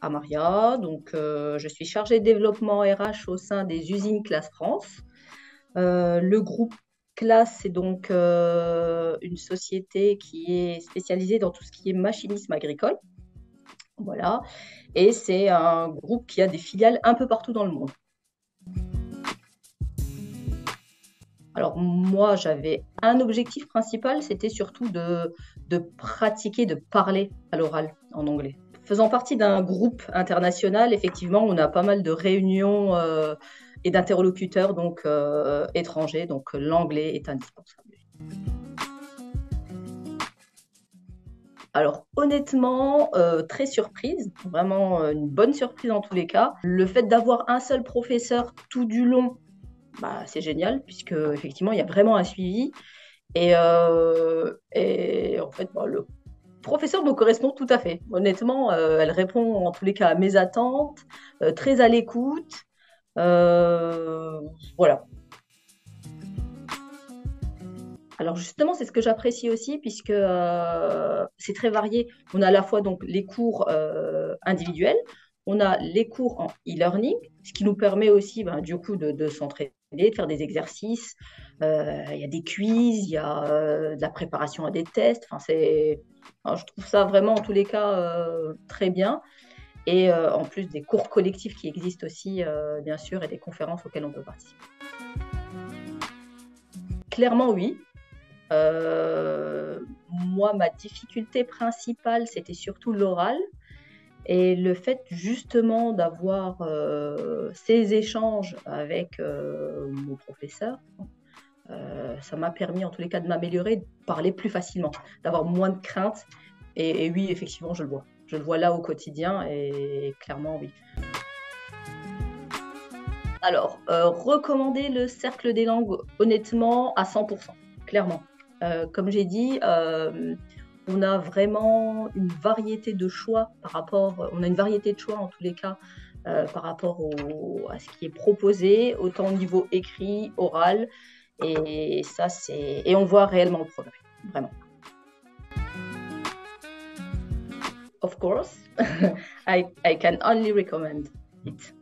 Amaria. Donc, je suis chargée de développement RH au sein des usines Classe France. Le groupe Classe, c'est donc une société qui est spécialisée dans tout ce qui est machinisme agricole. Voilà. Et c'est un groupe qui a des filiales un peu partout dans le monde. Alors moi, j'avais un objectif principal, c'était surtout de pratiquer, de parler à l'oral en anglais. Faisant partie d'un groupe international, effectivement, on a pas mal de réunions et d'interlocuteurs donc étrangers, donc l'anglais est indispensable. Alors honnêtement, très surprise, vraiment une bonne surprise en tous les cas. Le fait d'avoir un seul professeur tout du long, bah, c'est génial puisque effectivement il y a vraiment un suivi et en fait bah, le professeur me correspond tout à fait. Honnêtement, elle répond en tous les cas à mes attentes, très à l'écoute. Euh, voilà. Alors justement, c'est ce que j'apprécie aussi puisque c'est très varié. On a à la fois donc les cours individuels, on a les cours en e-learning, ce qui nous permet aussi ben, du coup de s'entraider, de faire des exercices. Il y a des quiz, il y a de la préparation à des tests. Enfin, enfin, je trouve ça vraiment en tous les cas très bien. Et en plus des cours collectifs qui existent aussi, bien sûr, et des conférences auxquelles on peut participer. Clairement, oui. Moi, ma difficulté principale, c'était surtout l'oral et le fait justement d'avoir ces échanges avec mon professeur, ça m'a permis en tous les cas de m'améliorer, de parler plus facilement, d'avoir moins de crainte. Et oui, effectivement, je le vois. Je le vois là au quotidien et clairement, oui. Alors, recommander le cercle des langues, honnêtement, à 100%, clairement. Comme j'ai dit, on a vraiment une variété de choix on a une variété de choix en tous les cas par rapport à ce qui est proposé, autant au niveau écrit, oral, et ça et on voit réellement le progrès, vraiment. Of course, I can only recommend it.